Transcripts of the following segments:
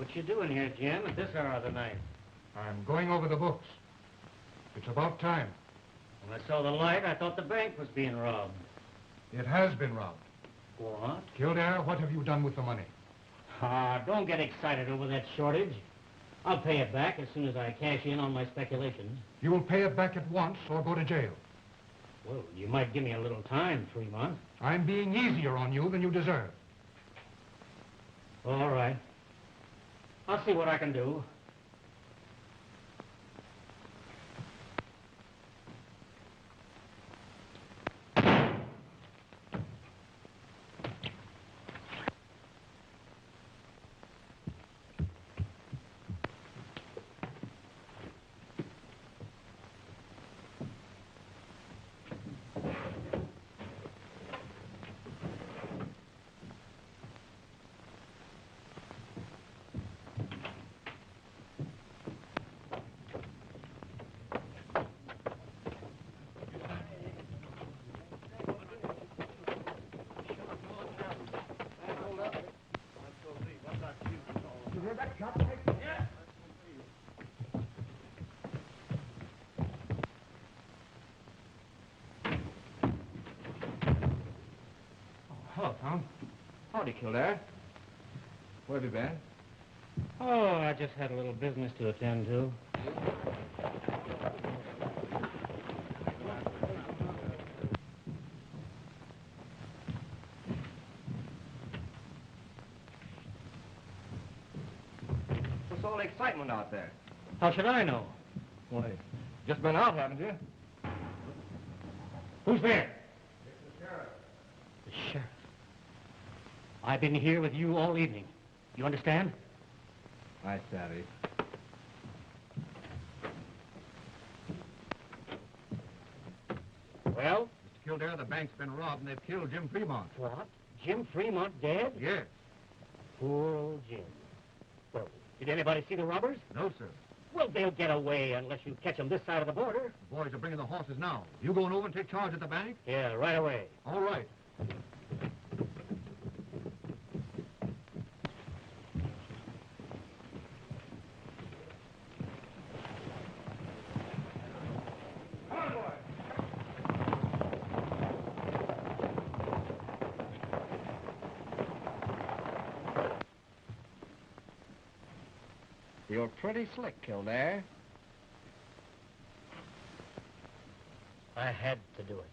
What you doing here, Jim, at this hour of the night? I'm going over the books. It's about time. When I saw the light, I thought the bank was being robbed. It has been robbed. What? Kildare, what have you done with the money? Ah, don't get excited over that shortage. I'll pay it back as soon as I cash in on my speculations. You will pay it back at once or go to jail. Well, you might give me a little time, Fremont. I'm being easier on you than you deserve. All right. I'll see what I can do. Hello, Tom. Howdy, Kildare. Where have you been? Oh, I just had a little business to attend to. What's all the excitement out there? How should I know? Why, just been out, haven't you? Who's there? It's the sheriff. The sheriff? I've been here with you all evening. You understand? I savvy. Well? Mr. Kildare, the bank's been robbed and they've killed Jim Fremont. What? Jim Fremont dead? Yes. Poor old Jim. Well, did anybody see the robbers? No, sir. Well, they'll get away unless you catch them this side of the border. The boys are bringing the horses now. You going over and take charge at the bank? Yeah, right away. All right. You're pretty slick, Kildare. I had to do it.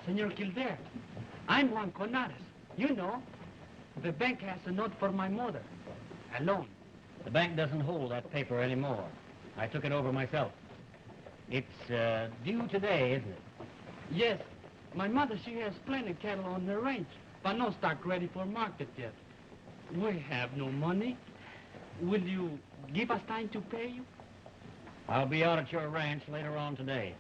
Senor Kildare, I'm Juan Conares. You know, the bank has a note for my mother. A loan. The bank doesn't hold that paper anymore. I took it over myself. It's due today, isn't it? Yes, my mother, she has plenty of cattle on the range, but no stock ready for market yet. We have no money. Will you give us time to pay you? I'll be out at your ranch later on today.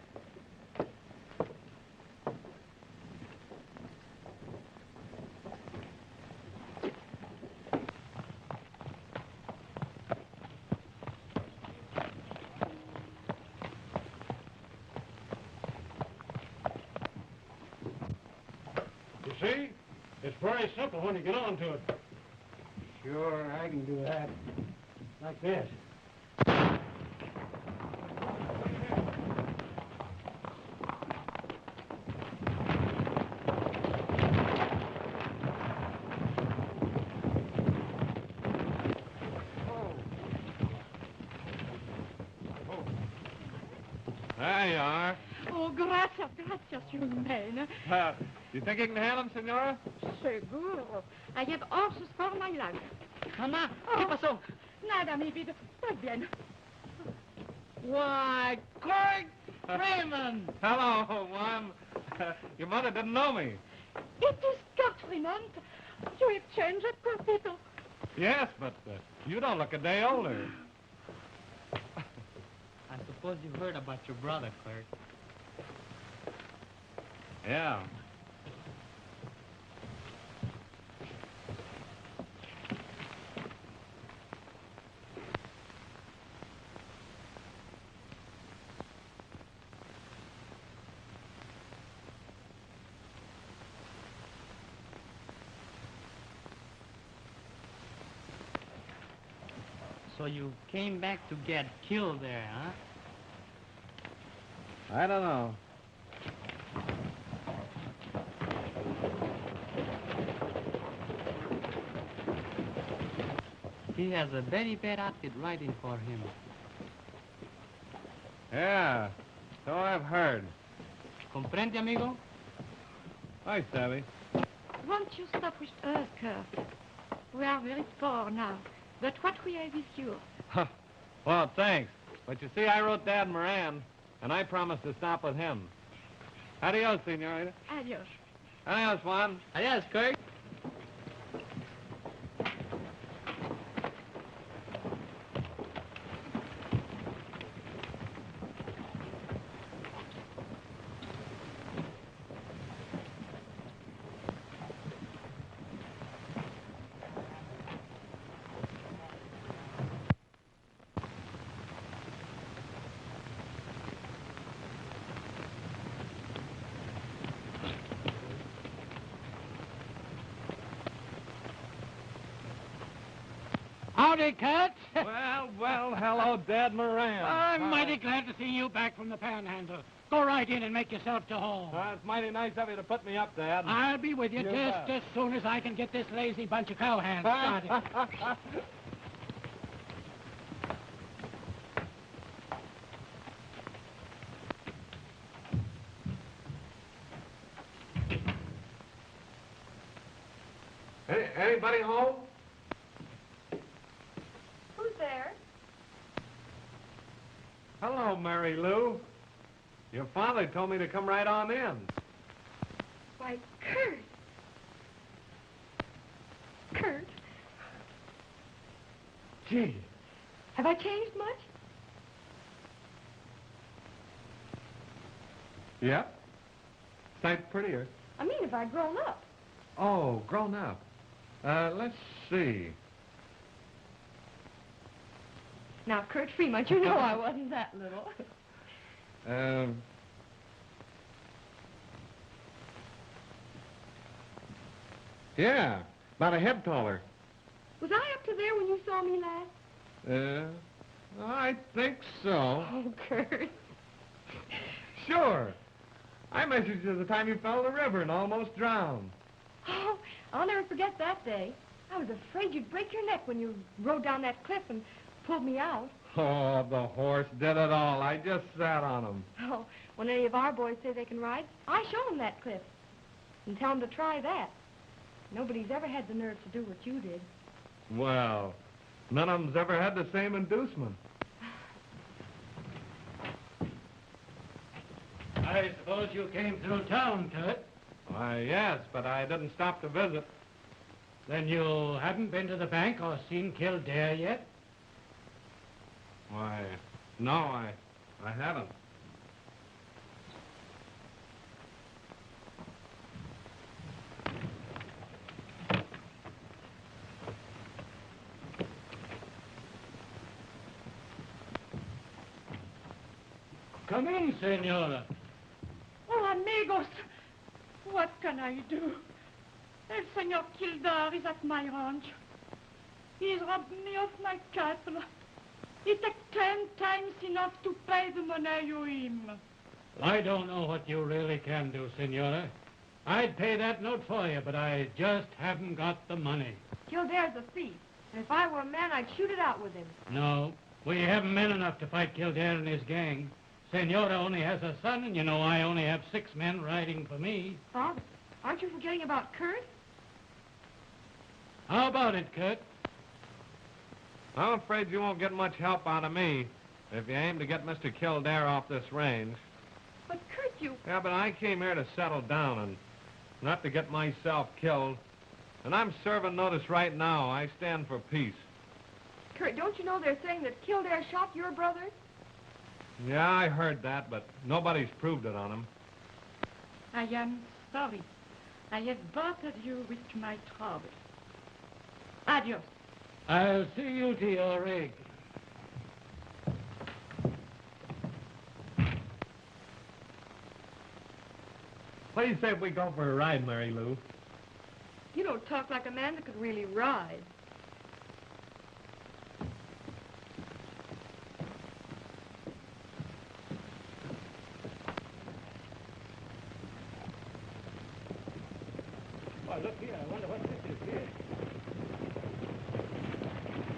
You see? It's very simple when you get on to it. Sure, I can do that. Like this. There you are. Oh, gracias, young man. You think you can handle him, Senora? Seguro. I have horses for my life. Mamá, ¿qué pasó? Nada, mi vida. Estoy bien. Why, Curt Fremont! Hello, Mom. Your mother didn't know me. It is Curt Fremont. You have changed that poor people. Yes, but you don't look a day older. I suppose you heard about your brother, Curt. Yeah. So you came back to get killed there, huh? I don't know. He has a very bad outfit riding for him. Yeah, so I've heard. Comprende, amigo? Hi, Savvy. Won't you stop with us, Curt? We are very poor now, but what we have is yours. Well, thanks. But you see, I wrote Dad Moran, and I promised to stop with him. Adios, senorita. Adios. Adios, Juan. Adios, Curt. Howdy, Curt. Well, hello, Dad Moran. I'm mighty glad to see you back from the Panhandle. Go right in and make yourself to home. It's mighty nice of you to put me up, Dad. I'll be with you You just bet. as soon as I can get this lazy bunch of cowhands started. Anybody home? Who's there? Hello, Mary Lou. Your father told me to come right on in. Why, Curt. Curt, Gee. have I changed much? Yep. Sight prettier. I mean, have I grown up? Oh, grown up. Let's see. Now, Curt Fremont, you know I wasn't that little. Yeah, about a head taller. Was I up to there when you saw me last? I think so. Oh, Curt. Sure. I measured you the time you fell in the river and almost drowned. Oh, I'll never forget that day. I was afraid you'd break your neck when you rode down that cliff and pulled me out. Oh, the horse did it all. I just sat on him. Oh, when any of our boys say they can ride, I show them that cliff and tell them to try that. Nobody's ever had the nerve to do what you did. Well, none of them's ever had the same inducement. I suppose you came through town, Curt. Why, yes, but I didn't stop to visit. Then you haven't been to the bank or seen Kildare yet? Why, no, I haven't. Come in, senora. Oh, amigos, what can I do? El Senor Kildare is at my ranch. He's robbed me of my cattle. He takes 10 times enough to pay the money you owe him. I don't know what you really can do, senora. I'd pay that note for you, but I just haven't got the money. Kildare's a thief. And if I were a man, I'd shoot it out with him. No, we haven't men enough to fight Kildare and his gang. Senora only has a son, and you know I only have 6 men riding for me. Father, aren't you forgetting about Curt? How about it, Curt? I'm afraid you won't get much help out of me if you aim to get Mr. Kildare off this range. But Curt, you... Yeah, but I came here to settle down and not to get myself killed. And I'm serving notice right now. I stand for peace. Curt, don't you know they're saying that Kildare shot your brother? Yeah, I heard that, but nobody's proved it on him. I am sorry. I have bothered you with my trouble. Adios. I'll see you to your rig. What do you say if we go for a ride, Mary Lou? You don't talk like a man that could really ride. Oh, look here. I wonder what this is here.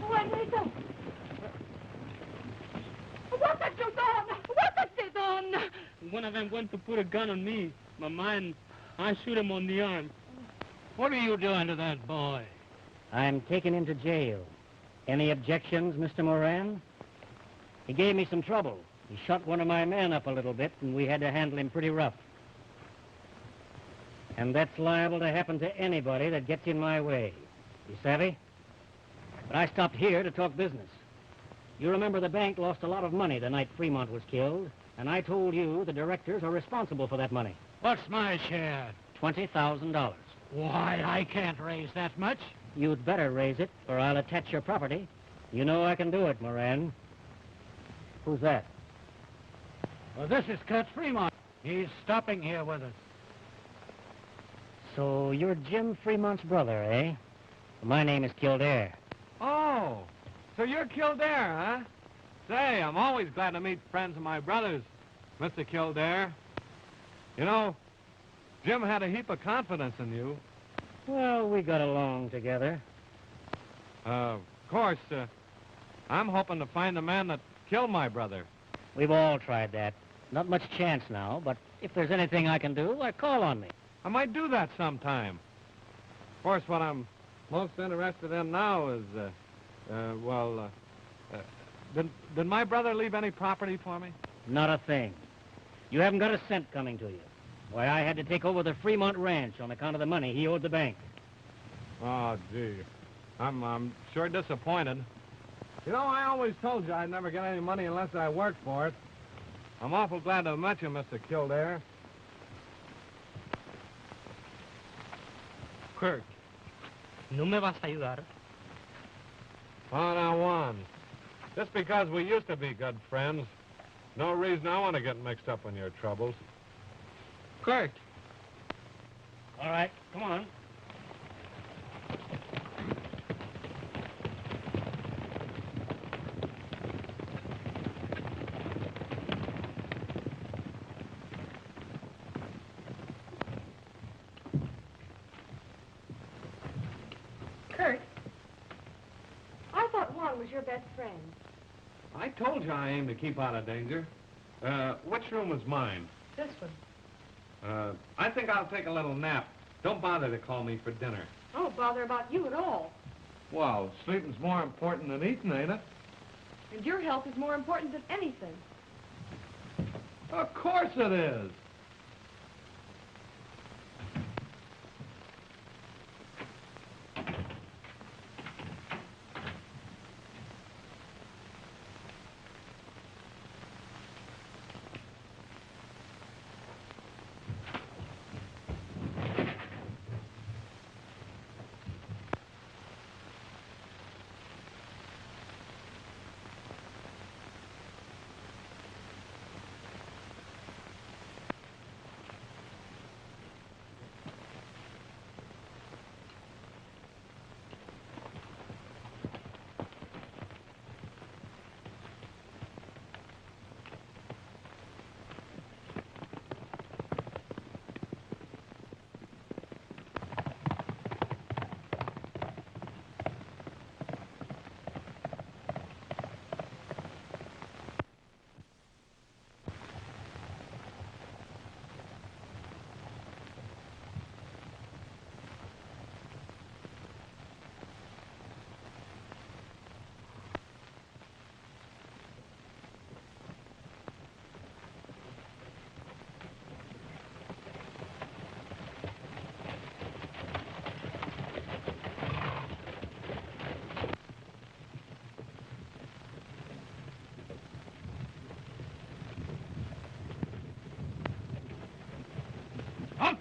Juanita! What have you done? What have you done? One of them went to put a gun on me. My man, I shoot him on the arm. What are you doing to that boy? I'm taking him to jail. Any objections, Mr. Moran? He gave me some trouble. He shot one of my men up a little bit, and we had to handle him pretty rough. And that's liable to happen to anybody that gets in my way. You savvy? But I stopped here to talk business. You remember the bank lost a lot of money the night Fremont was killed, and I told you the directors are responsible for that money. What's my share? $20,000. Why, I can't raise that much. You'd better raise it, or I'll attach your property. You know I can do it, Moran. Who's that? Well, this is Curt Fremont. He's stopping here with us. So you're Jim Fremont's brother, eh? My name is Kildare. Oh, so you're Kildare, huh? Say, I'm always glad to meet friends of my brother's, Mr. Kildare. You know, Jim had a heap of confidence in you. Well, we got along together. Of course, I'm hoping to find the man that killed my brother. We've all tried that. Not much chance now, but if there's anything I can do, call on me. I might do that sometime. Of course, what I'm most interested in now is, did my brother leave any property for me? Not a thing. You haven't got a cent coming to you. Why, I had to take over the Fremont Ranch on account of the money he owed the bank. Oh, gee. I'm sure disappointed. You know, I always told you I'd never get any money unless I worked for it. I'm awful glad to have met you, Mr. Kildare. Curt, ¿no me vas a ayudar? Well, now, Juan, just because we used to be good friends, no reason I want to get mixed up in your troubles. Curt. All right, come on. Curt, I thought Juan was your best friend. I told you I aim to keep out of danger. Which room is mine? This one. I think I'll take a little nap. Don't bother to call me for dinner. I don't bother about you at all. Well, sleeping's more important than eating, ain't it? And your health is more important than anything. Of course it is.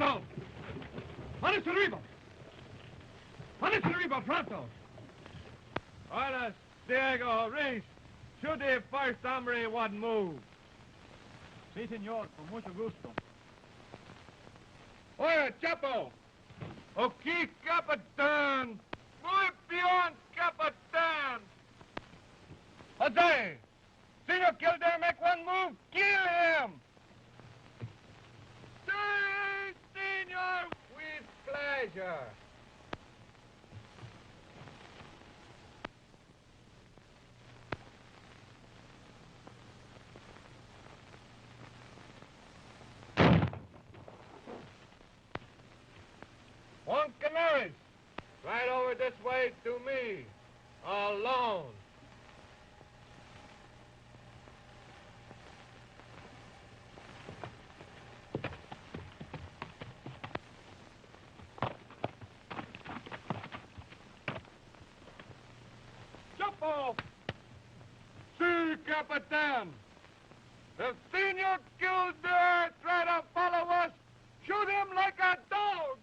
Otto! Manish arriba! Manish arriba, pronto! Eilers, Diego, Reese, shoot the first hombre what move. Sí, señor, con mucho gusto. Oye, Chapo! Aquí, Capitan! Muy bien, Capitan! Jose! Senor Kildare make one move, kill him! Sí, senor! With pleasure! One canaries! Right over this way to me. Alone. Chapo! Si, Capitan! The Senor Kildare try to follow us. Shoot him like a dog!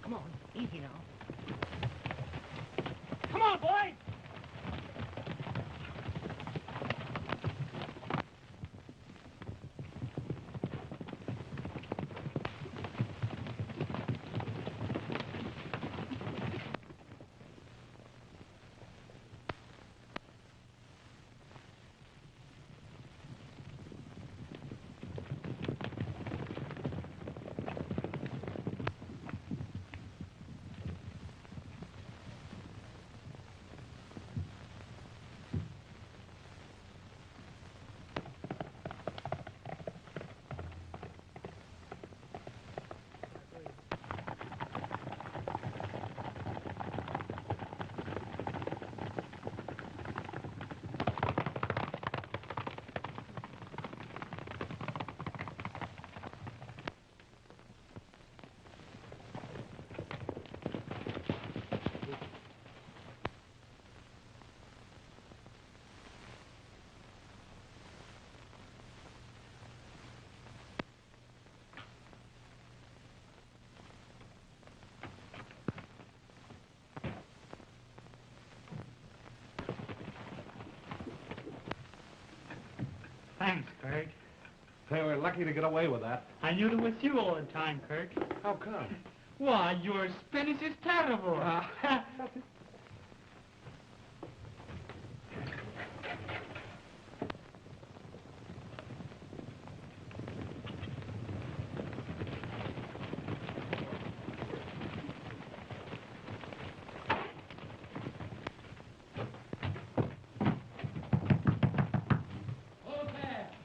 Come on, easy now. Come on, boys! Thanks, Kurt. They were lucky to get away with that. I knew it was you all the time, Kurt. How come? Why, your Spanish is terrible.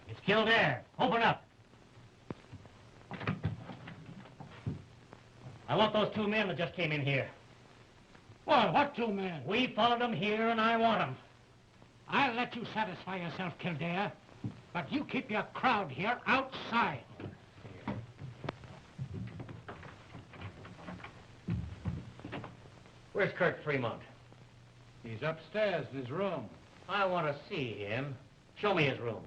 It's Kildare. Open up. I want those two men that just came in here. What two men? We followed them here, and I want them. I'll let you satisfy yourself, Kildare. But you keep your crowd here outside. Where's Curt Fremont? He's upstairs in his room. I want to see him. Show me his room.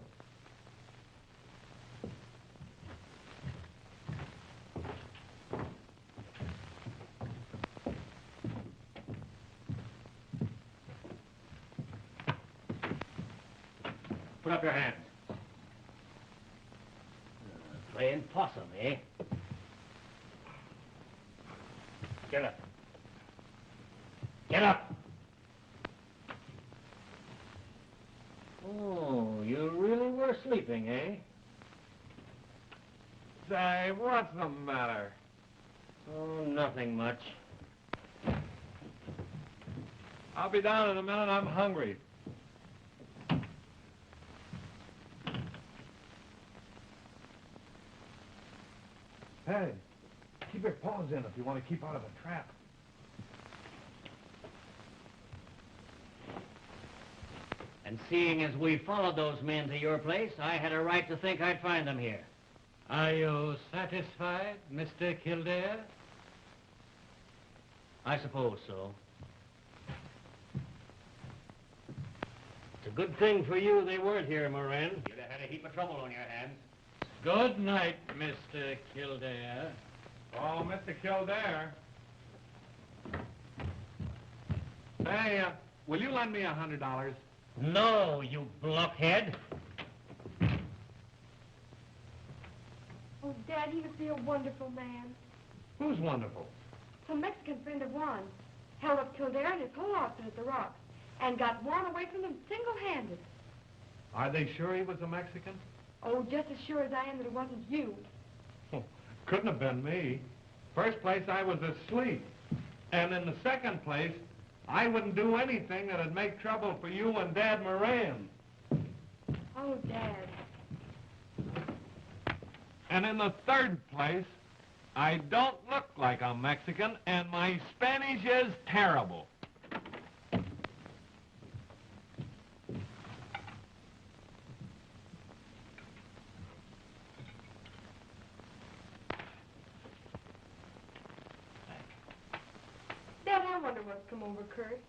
Put up your hands. Playing possum, eh? Get up. Get up! Oh, you really were sleeping, eh? Say, what's the matter? Oh, nothing much. I'll be down in a minute. I'm hungry. Hey, keep your paws in if you want to keep out of a trap. And seeing as we followed those men to your place, I had a right to think I'd find them here. Are you satisfied, Mr. Kildare? I suppose so. It's a good thing for you they weren't here, Moran. You'd have had a heap of trouble on your hands. Good night, Mr. Kildare. Oh, Mr. Kildare. Hey, will you lend me $100? No, you blockhead. Oh, Dad, he must be a wonderful man. Who's wonderful? Some Mexican friend of Juan held up Kildare and his whole outfit at the rocks and got Juan away from them single-handed. Are they sure he was a Mexican? Oh, just as sure as I am that it wasn't you. Couldn't have been me. First place, I was asleep. And in the second place, I wouldn't do anything that'd make trouble for you and Dad Moran. Oh, Dad. And in the third place, I don't look like a Mexican, and my Spanish is terrible. Dad, I wonder what's come over Curt.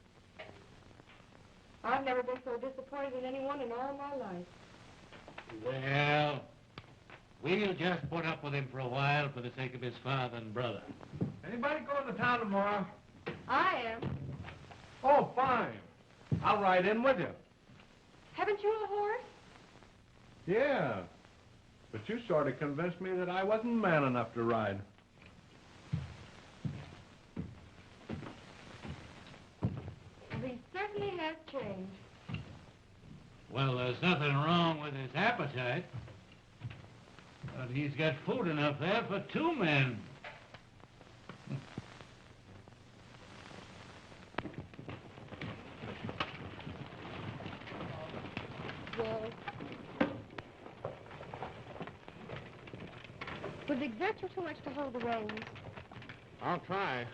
I've never been so disappointed in anyone in all my life. Well, we'll just put up with him for a while for the sake of his father and brother. Anybody going to town tomorrow? I am. Oh, fine. I'll ride in with you. Haven't you a horse? Yeah. But you sort of convinced me that I wasn't man enough to ride. Well, he certainly has changed. Well, there's nothing wrong with his appetite. But he's got food enough there for 2 men. Yes. Would it exert you too much to hold the reins? I'll try.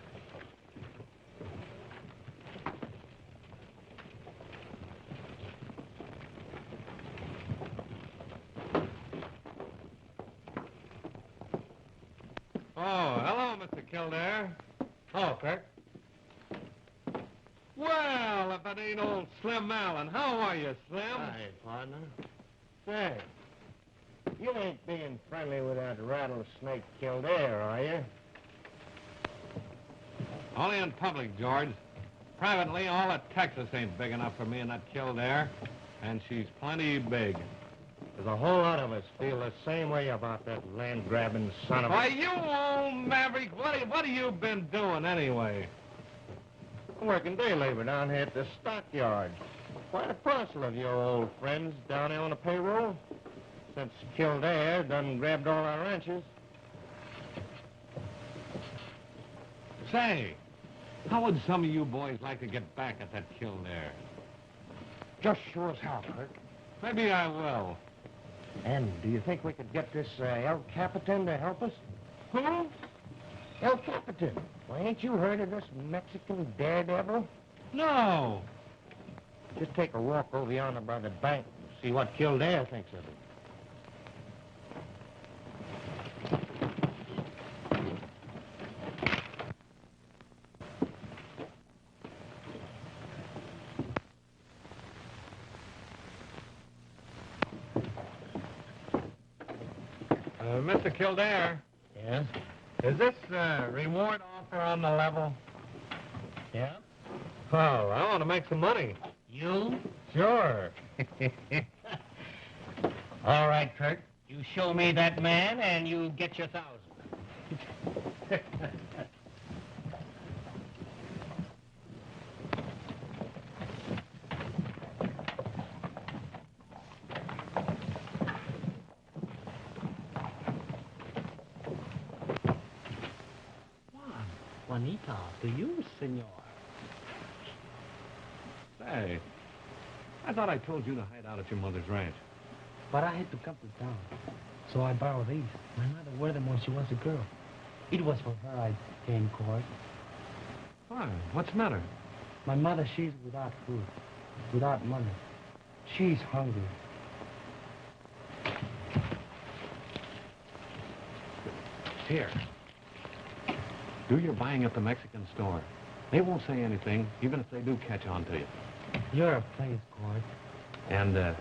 Oh, hello, Mr. Kildare. Oh, Curt. Well, if it ain't old Slim Allen. How are you, Slim? Hi, partner. Say, you ain't being friendly with that rattlesnake Kildare, are you? Only in public, George. Privately, all of Texas ain't big enough for me and that Kildare. And she's plenty big. There's a whole lot of us feel the same way about that land-grabbing son of a... Why, you old maverick, what have you been doing anyway? I'm working day labor down here at the stockyard. Quite a parcel of your old friends down here on the payroll. Since Kildare done grabbed all our ranches. Say, how would some of you boys like to get back at that Kildare? Just show us how, Curt. Maybe I will. And do you think we could get this El Capitan to help us? Who? El Capitan. Well, ain't you heard of this Mexican daredevil? No. Just take a walk over yonder by the bank and see what Kildare thinks of it. Mr. Kildare, Yes? is this reward offer on the level? Yeah? Well, I want to make some money. You? Sure. All right, Curt. You show me that man, and you get your 1,000. Juanita, to you, senor. Say, I thought I told you to hide out at your mother's ranch. But I had to come to town, so I borrowed these. My mother wore them when she was a girl. It was for her I came court. Why? What's the matter? My mother, she's without food, without money. She's hungry. Here. Do your buying at the Mexican store. They won't say anything, even if they do catch on to you. You're a place, Curt. And,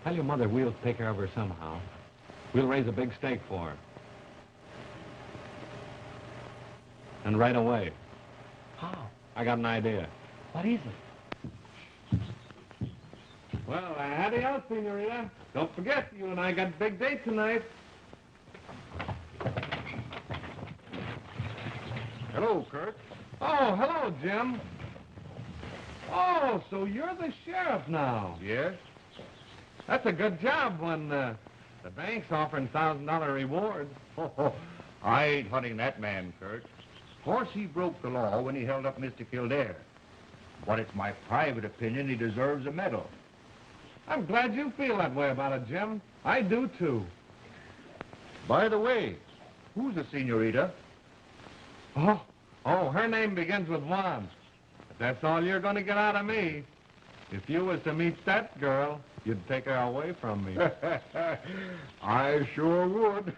tell your mother we'll take care of her somehow. We'll raise a big stake for her. And right away. How? I got an idea. What is it? Well, adios, senorita. Don't forget, you and I got a big date tonight. Hello, Curt. Oh, hello, Jim. Oh, so you're the sheriff now. Yes? That's a good job when the bank's offering $1,000 rewards. Oh, I ain't hunting that man, Curt. Of course, he broke the law when he held up Mr. Kildare. But it's my private opinion he deserves a medal. I'm glad you feel that way about it, Jim. I do, too. By the way, who's the senorita? Oh, her name begins with Juan. But that's all you're going to get out of me. If you was to meet that girl, you'd take her away from me. I sure would.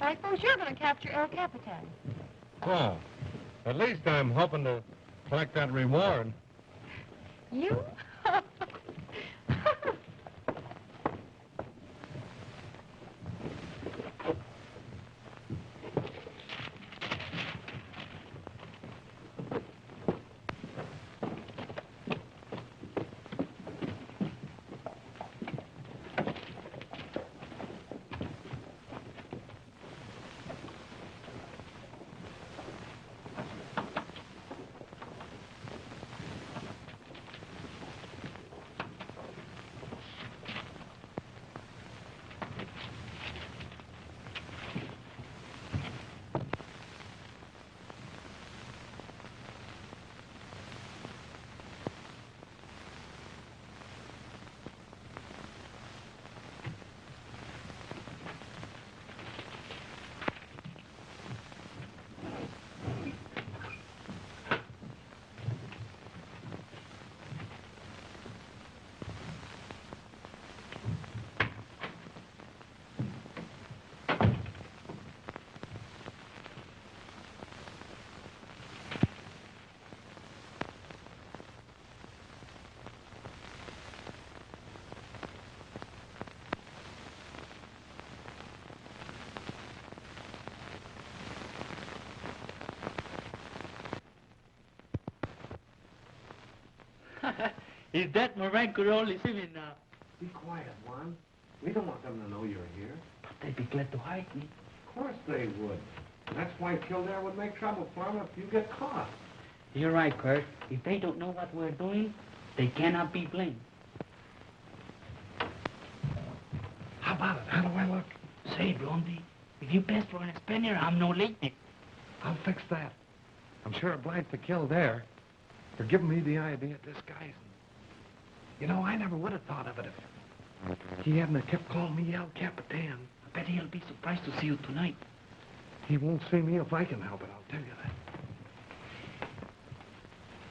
I suppose you're going to capture El Capitan. Oh, at least I'm hoping to collect that reward. You? Is that Moran could only see me now? Be quiet, Juan. We don't want them to know you're here. But they'd be glad to hide me. Of course they would. That's why Kildare would make trouble for them if you get caught. You're right, Curt. If they don't know what we're doing, they cannot be blamed. How about it? How do I look? Say, Blondie, if you pass for an Spaniard, I'm no late. I'll fix that. I'm sure obliged to Kildare for giving me the idea of disguising. You know, I never would have thought of it if he hadn't have kept calling me El Capitan. I bet he'll be surprised to see you tonight. He won't see me if I can help it, I'll tell you that.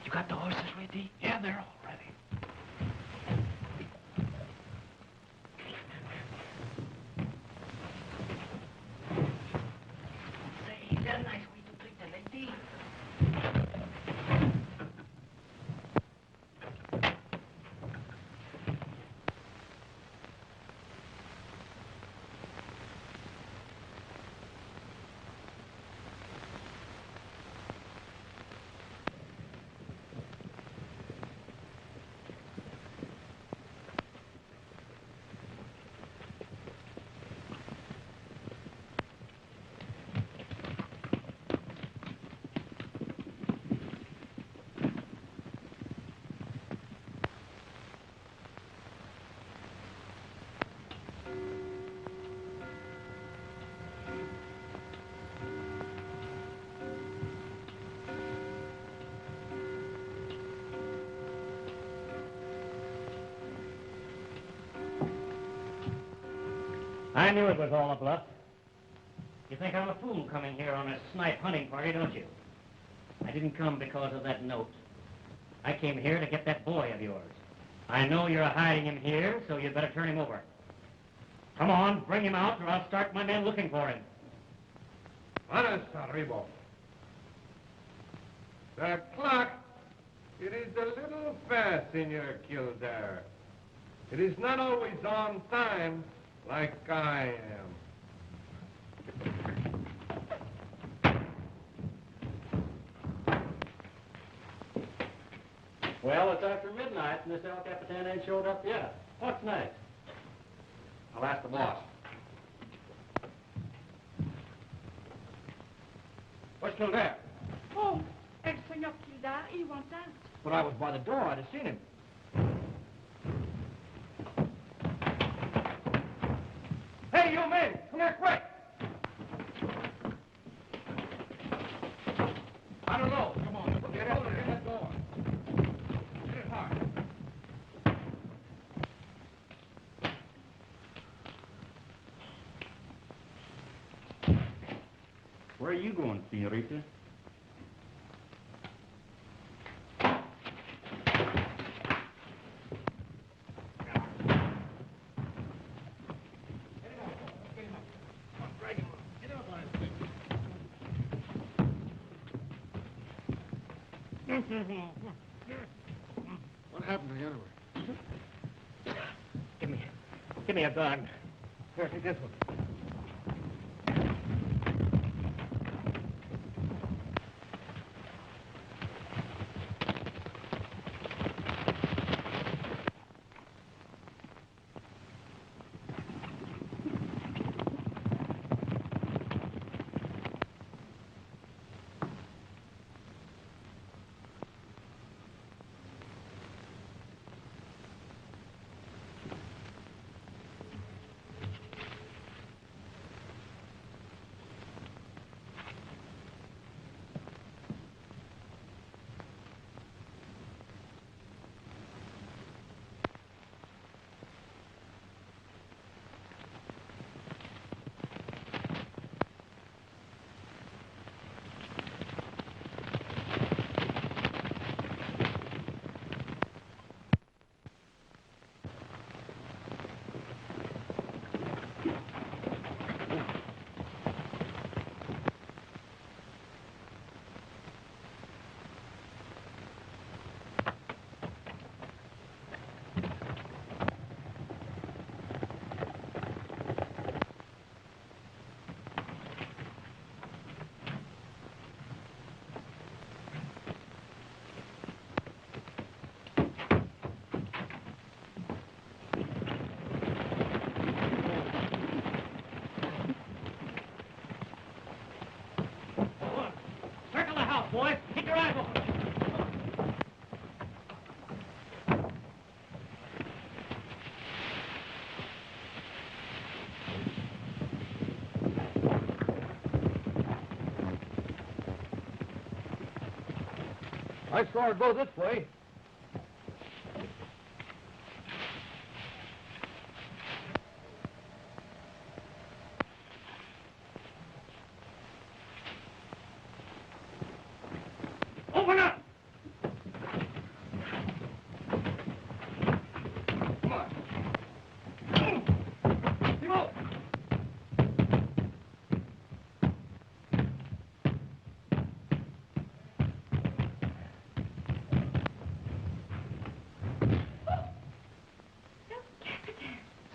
You got the horses ready? Yeah, they're all ready. Say, is that a nice way to treat the lady? I knew it was all a bluff. You think I'm a fool coming here on a snipe hunting party, don't you? I didn't come because of that note. I came here to get that boy of yours. I know you're hiding him here, so you'd better turn him over. Come on, bring him out, or I'll start my men looking for him. Manos arriba. The clock, it is a little fast, Senor Kildare. It is not always on time like I am. Well, it's after midnight, and this El Capitan ain't showed up yet. What's next? I'll ask the boss. What's Kildare? Oh, El Senor Kildare, he wants out. But I was by the door. I'd have seen him. Hey, you men! Come here quick! I don't know. Come on. Get over there. That door. Get it hard. Where are you going, senorita? What happened to you anyway? Give me a gun. Here, take this one. Boys, keep your eyes open. I saw it go this way. Open up! Come on. Timo!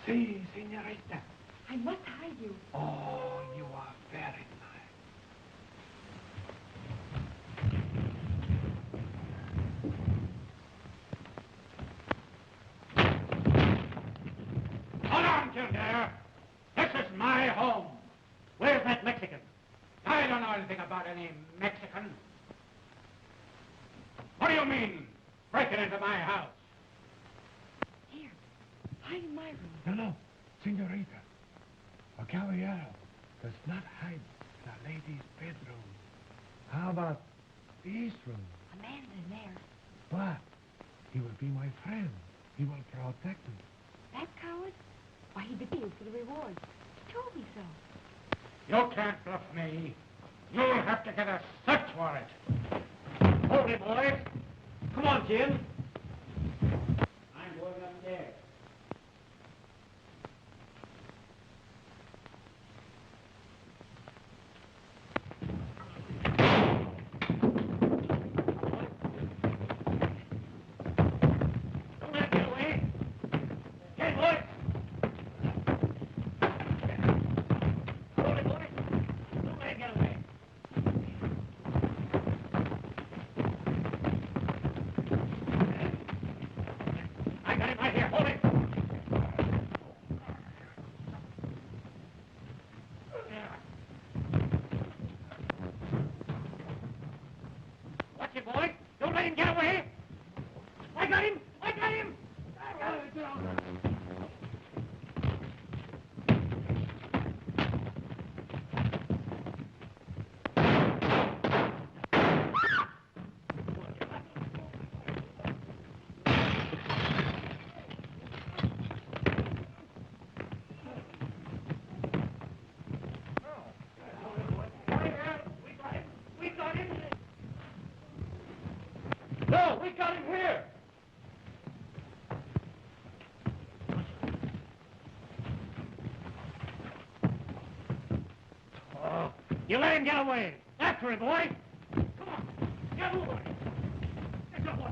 Si, señorita. I must hide you. Oh, you are very nice. Hold on, Kildare. This is my home. Where's that Mexican? I don't know anything about any Mexican. What do you mean, breaking into my house? Here, hide in my room. No, señorita. A caballero does not hide in a lady's bedroom. How about the east room? A man's in there. But he will be my friend. He will protect me. That coward? Why, he'd be killed for the reward. told me so. You can't bluff me. You'll have to get a search warrant. Hold it, boys. Come on, Jim. I'm going upstairs. Don't let it get away. Get it, boys. Hold it, boys. Don't let it get away. I got him right here. Hold it. Watch it, boy. Don't let him get away. I got him. I got him. I got him. We got him. No, we got him here. Oh, you let him get away. After him, boy. Come on. Get moving. Get your boy.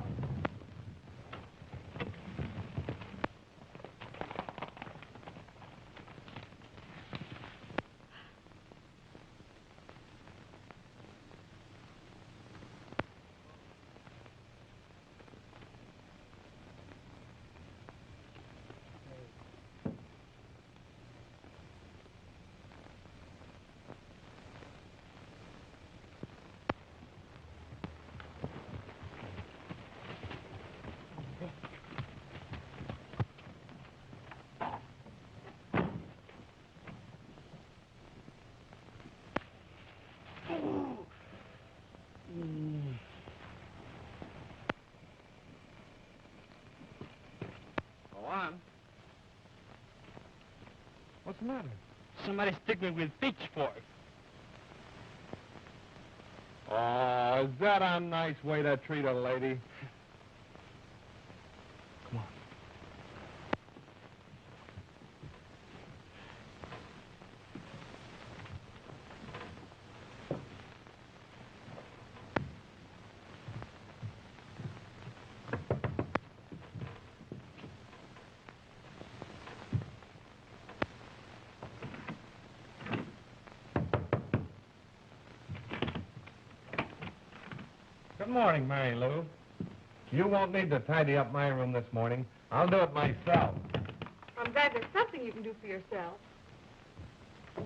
Go on. What's the matter? Somebody stick me with pitchfork. Oh, is that a nice way to treat a lady? Come on. Good morning, Mary Lou. You won't need to tidy up my room this morning. I'll do it myself. I'm glad there's something you can do for yourself. If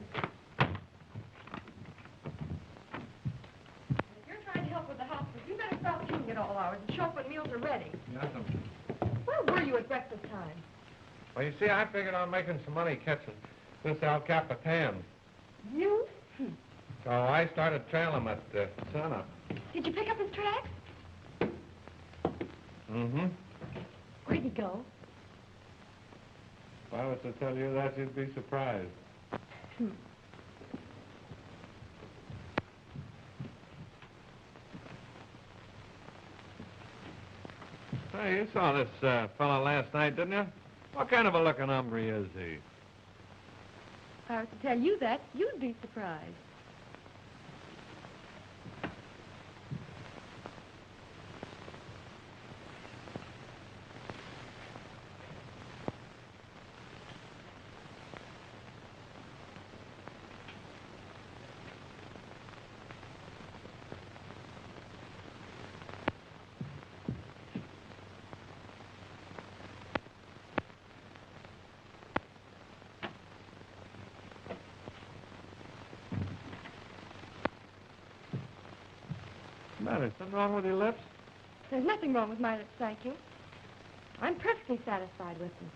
you're trying to help with the housework, you better stop eating at all hours and show up when meals are ready. Yes, Where were you at breakfast time? well, you see, I figured on making some money catching this Capitan. You? So I started trailing him at sunup. Did you pick up his tracks? Mm-hmm. Where'd he go? If I was to tell you that, you'd be surprised. Hey, you saw this fella last night, didn't you? What kind of a looking hombre is he? If I was to tell you that, you'd be surprised. What's the matter? Something wrong with your lips? There's nothing wrong with my lips, thank you. I'm perfectly satisfied with them.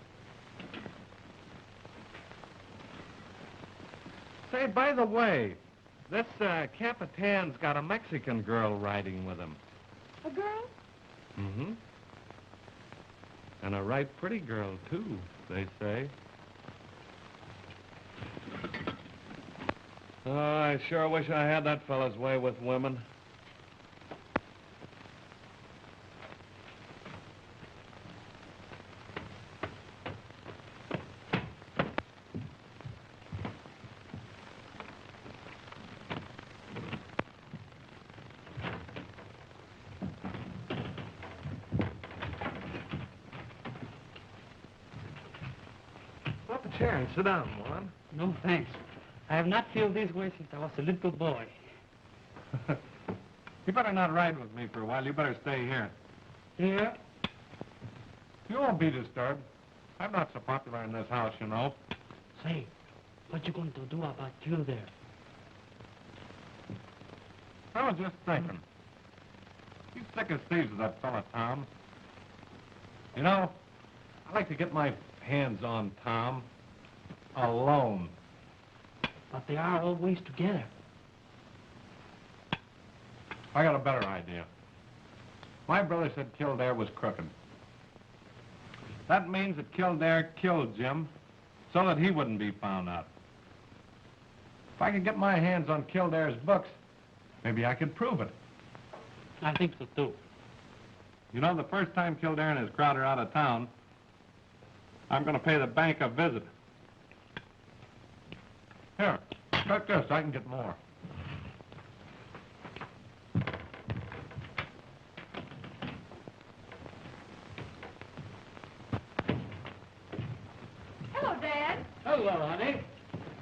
Say, by the way, this Capitan's got a Mexican girl riding with him. A girl? Mm-hmm. And a right pretty girl, too, they say. Oh, I sure wish I had that fella's way with women. Pull up a chair and sit down, Juan. No, thanks. I have not felt this way since I was a little boy. You better not ride with me for a while. You better stay here. Here? You won't be disturbed. I'm not so popular in this house, you know. Say, what you going to do about Kildare? I was just thinking. He's sick as thieves with that fella, Tom. You know, I'd like to get my hands on Tom alone. But they are always together. I got a better idea. My brother said Kildare was crooked. That means that Kildare killed Jim so that he wouldn't be found out. If I could get my hands on Kildare's books, maybe I could prove it. I think so, too. You know, the first time Kildare and his crowd are out of town, I'm going to pay the bank a visit. Here, take this. I can get more. Hello, Dad. Hello, honey.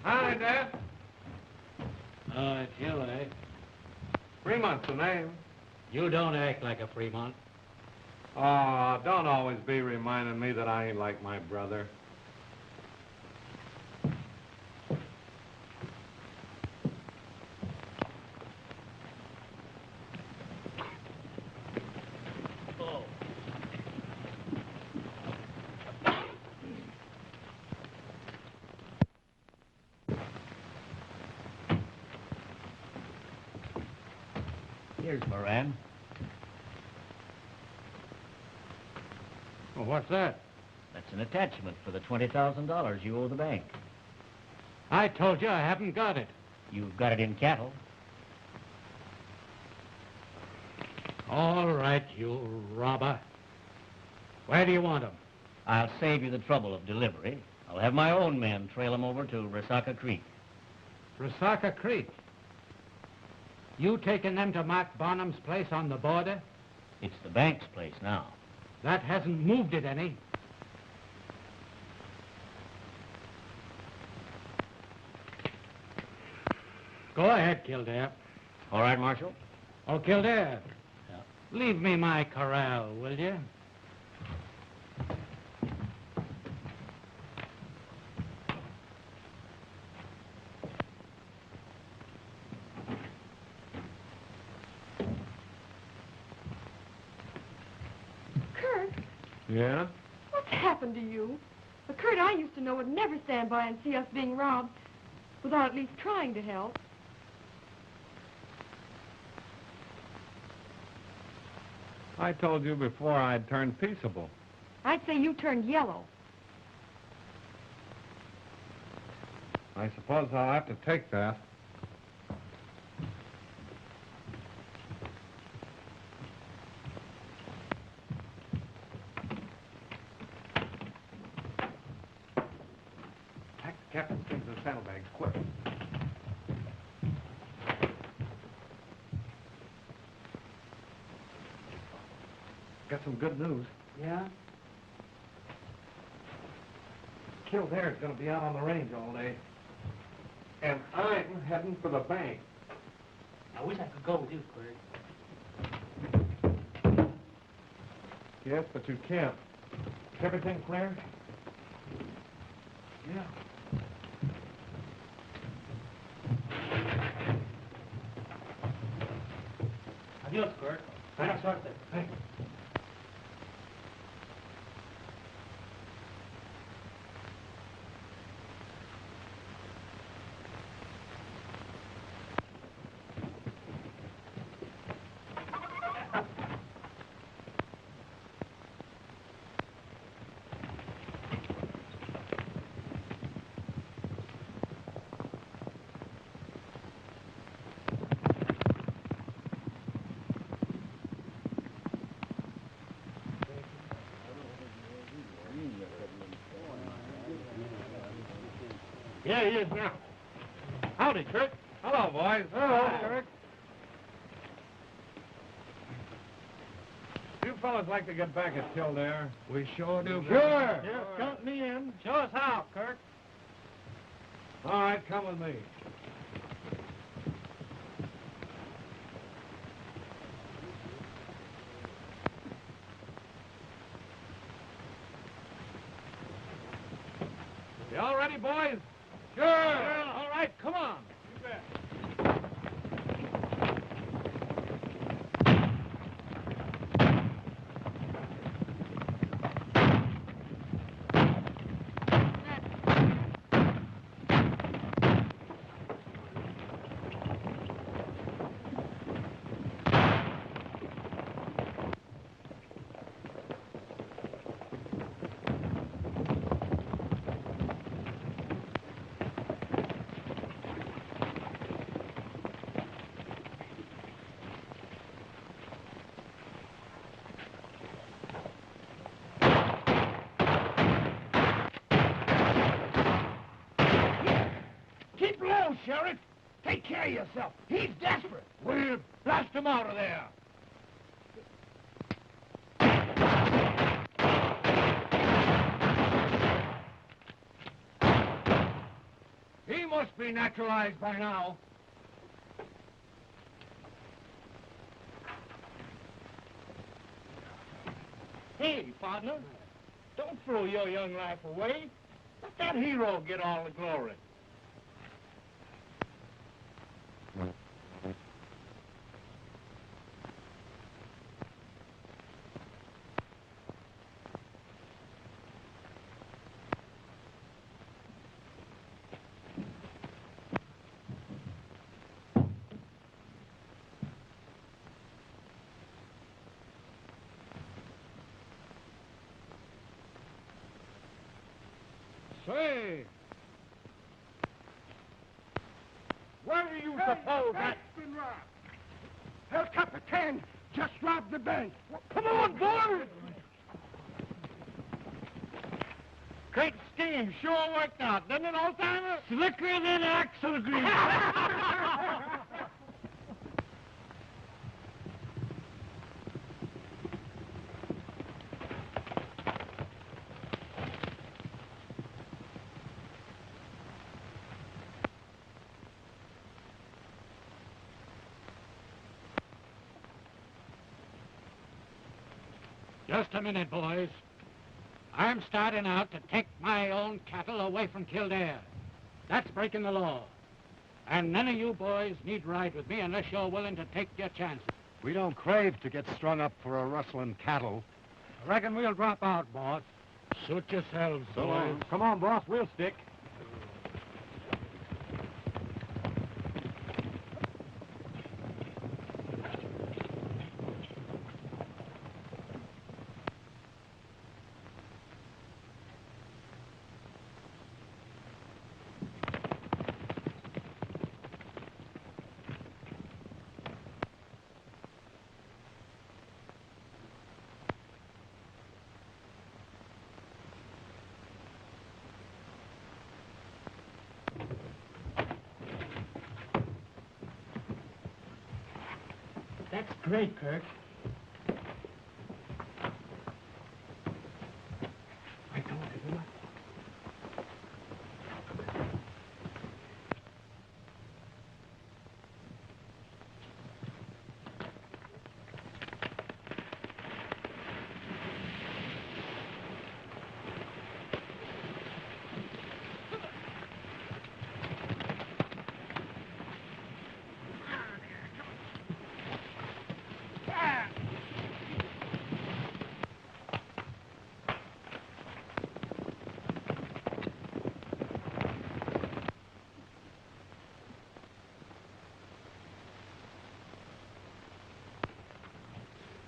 Hi, Dad. Oh, it's you, eh? Fremont's the name. You don't act like a Fremont. Oh, don't always be reminding me that I ain't like my brother. Here's Moran. Well, what's that? That's an attachment for the $20,000 you owe the bank. I told you I haven't got it. You've got it in cattle. All right, you robber. Where do you want them? I'll save you the trouble of delivery. I'll have my own men trail them over to Resaca Creek. Resaca Creek. You taking them to Mark Barnum's place on the border? It's the bank's place now. That hasn't moved it any. Go ahead, Kildare. All right, Marshal? Oh, Kildare. Yeah. Leave me my corral, will you? Curt, Yeah? what's happened to you? The Curt I used to know would never stand by and see us being robbed without at least trying to help. I told you before I'd turned peaceable. I'd say you turned yellow. I suppose I'll have to take that. Pack the captain's things in the saddlebags, quick. Got some good news. Yeah? Kildare's going to be out on the range all day. And I'm heading for the bank. I wish I could go with you, Curt. Yes, but you can't. Is everything clear? Yeah. Adios, Curt. Buena suerte. Hey. Yeah, he is now. Howdy, Curt. Hello, boys. Hello, Curt. You fellas like to get back at Kildare? We sure do. Sure. Yeah, count me in. Show us how, Curt. All right, come with me. You all ready, boys? Sure. Yeah. All right, come on. You bet. Keep low, Sheriff. Take care of yourself. He's desperate. We'll blast him out of there. He must be naturalized by now. Hey, partner, don't throw your young life away. Let that hero get all the glory. Say, Where do you suppose that... been robbed? El Capitan just robbed the bank. Come on, boys! Great scheme. Sure worked out, didn't it, old-timer? Slicker than axle grease. Just a minute, boys. I'm starting out to take my own cattle away from Kildare. That's breaking the law. And none of you boys need ride with me unless you're willing to take your chances. we don't crave to get strung up for a rustling cattle. I reckon we'll drop out, boss. Suit yourselves, boys. Come on, boss, we'll stick. That's great, Curt.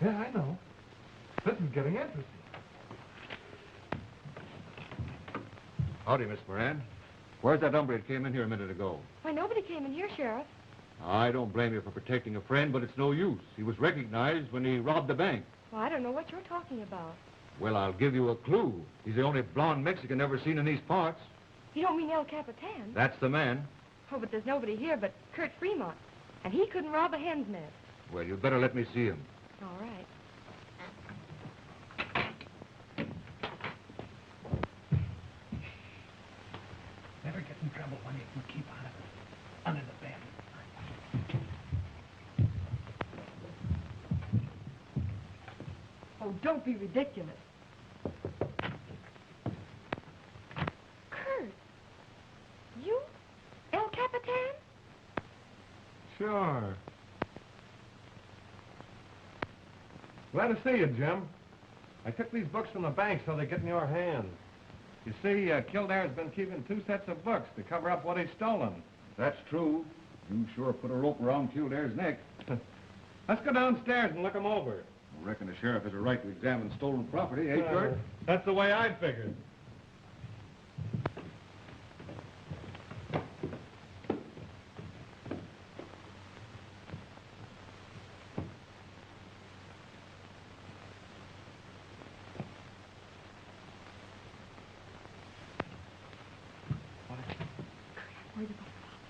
Yeah, I know. This is getting interesting. Howdy, Miss Moran. Where's that hombre that came in here a minute ago? Why, nobody came in here, Sheriff. I don't blame you for protecting a friend, but it's no use. He was recognized when he robbed the bank. Well, I don't know what you're talking about. Well, I'll give you a clue. He's the only blonde Mexican ever seen in these parts. You don't mean El Capitan? That's the man. Oh, but there's nobody here but Curt Fremont. And he couldn't rob a hen's nest. Well, you better let me see him. All right. Never get in trouble when you can keep out of it. Under the bed. Oh, don't be ridiculous. Curt, you? El Capitan? Sure. Glad to see you, Jim. I took these books from the bank so they get in your hands. You see, Kildare's been keeping 2 sets of books to cover up what he's stolen. That's true. You sure put a rope around Kildare's neck. Let's go downstairs and look them over. I reckon the sheriff has a right to examine stolen property, eh, Curt? That's the way I figured. Where'd you go, Father?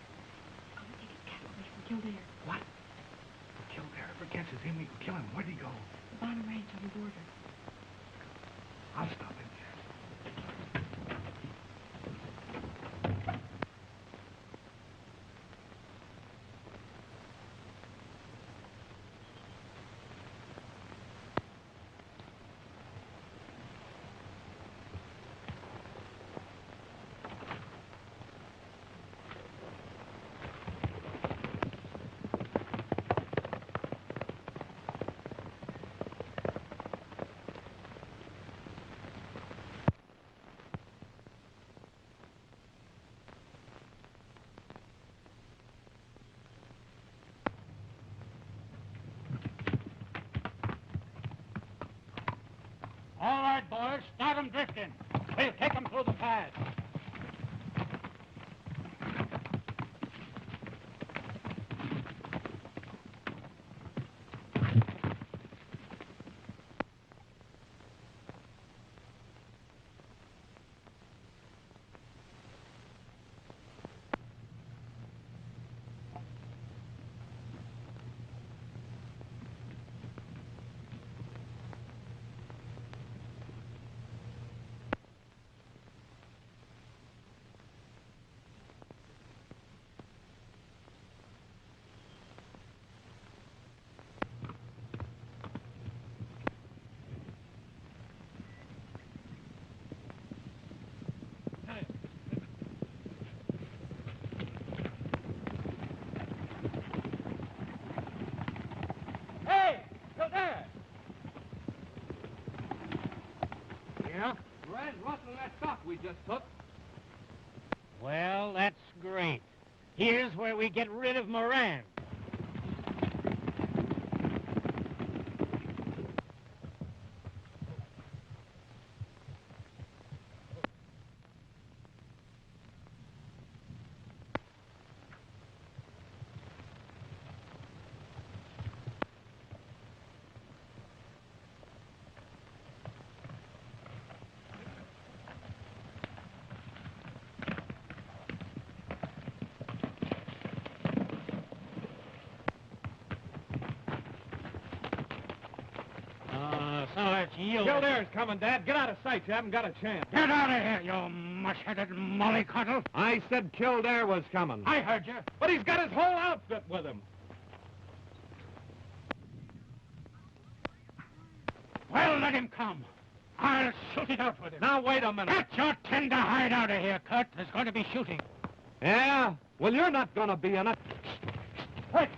I'm gonna take his cattle away from Kildare. What? If Kildare ever catches him, we can kill him. Where'd he go? The Bonham Ranch on the border. I'll stop him there. All right, boys, start 'em drifting. We'll take 'em through the pass. Hey, Kildare! Yeah? Red, rustle that stock we just took. Well, that's great. Here's where we get rid of Moran. So it's you. Kildare's coming, Dad. Get out of sight. You haven't got a chance. Get out of here, you mush-headed mollycoddle. I said Kildare was coming. I heard you. But he's got his whole outfit with him. Well, let him come. I'll shoot it out with him. Now, wait a minute. Get your tender hide out of here, Curt. There's going to be shooting. Yeah? Well, you're not going to be in it. Hey!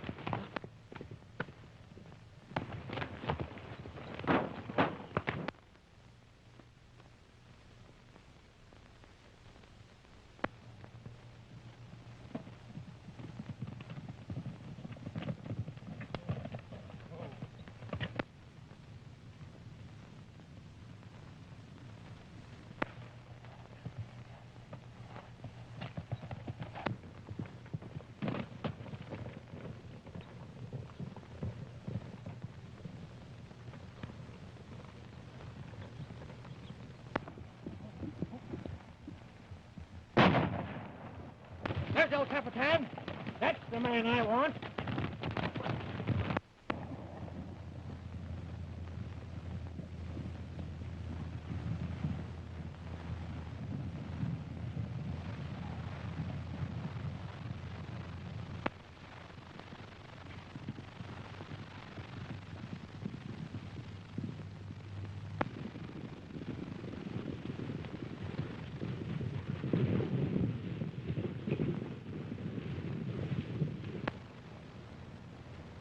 El Capitan. That's the man I want.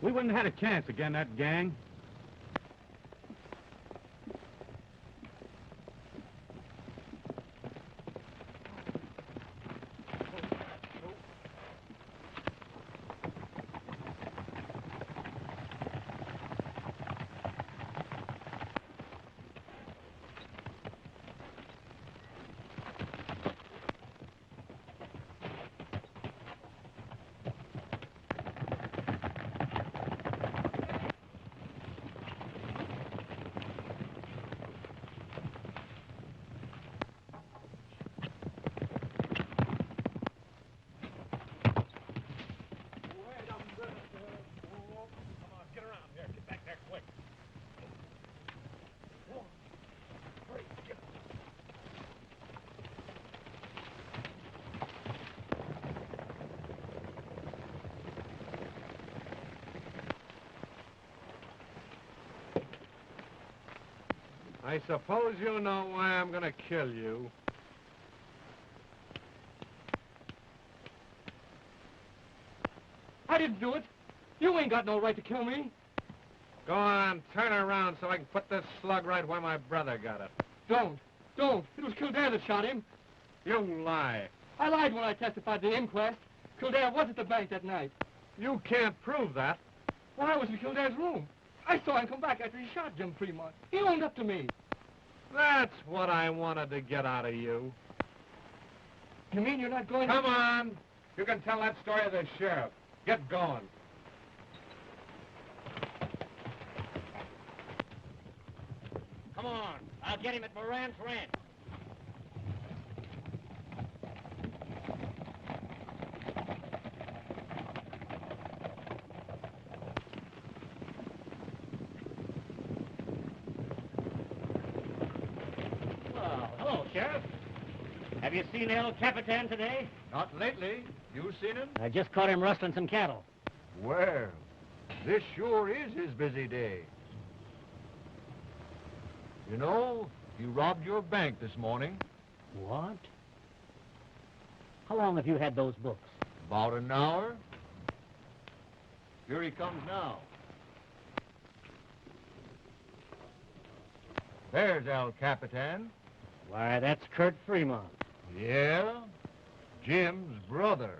We wouldn't have had a chance against that gang. I suppose you know why I'm gonna kill you. I didn't do it. You ain't got no right to kill me. Go on, turn around so I can put this slug right where my brother got it. Don't. Don't. It was Kildare that shot him. You lie. I lied when I testified at the inquest. Kildare was at the bank that night. You can't prove that. Well, I was in Kildare's room. I saw him come back after he shot Jim Fremont. He owned up to me. That's what I wanted to get out of you. You mean you're not going Come on. You can tell that story to the sheriff. Get going. Come on. I'll get him at Moran's ranch. Well, hello, Sheriff. Have you seen El Capitan today? Not lately. You seen him? I just caught him rustling some cattle. Well, this sure is his busy day. You know, he robbed your bank this morning. What? How long have you had those books? About an hour. Here he comes now. There's El Capitan. Why, that's Curt Fremont. Yeah, Jim's brother.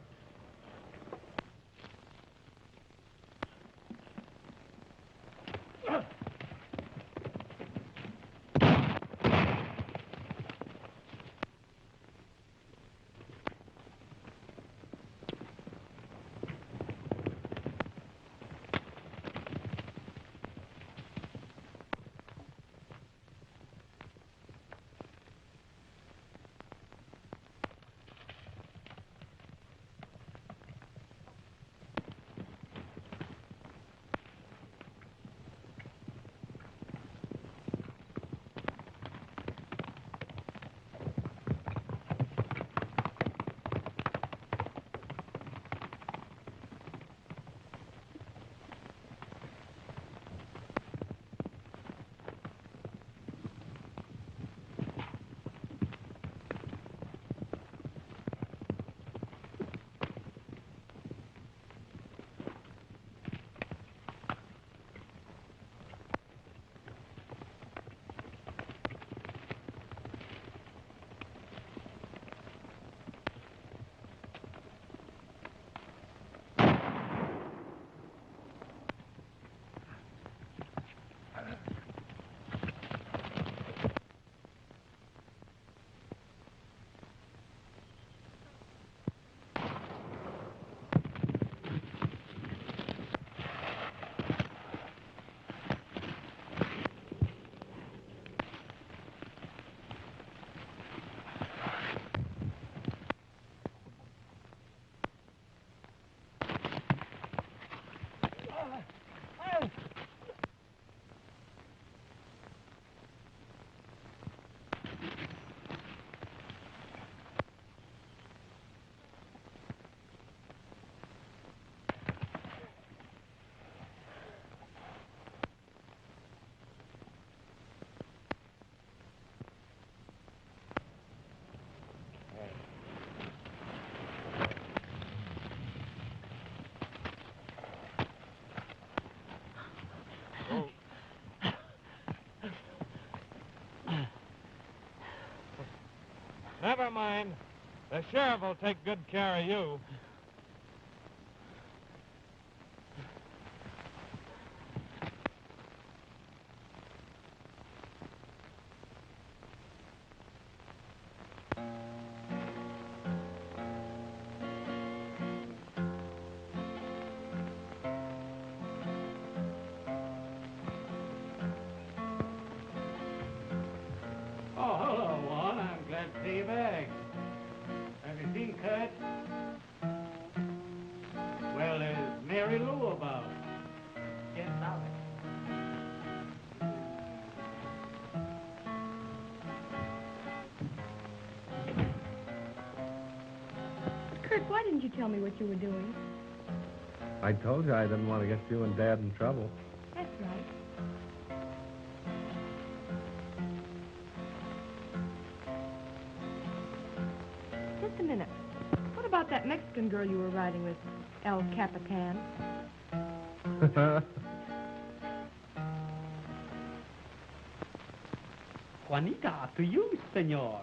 Never mind. The sheriff will take good care of you. Oh, hello, Walt. I'm glad to see you back. Have you seen Curt? Well, is Mary Lou about? Yes, I'll Curt, why didn't you tell me what you were doing? I told you I didn't want to get you and Dad in trouble. That's right. Just a minute. What about that Mexican girl you were riding with, El Capitan? Juanita, to you, senor.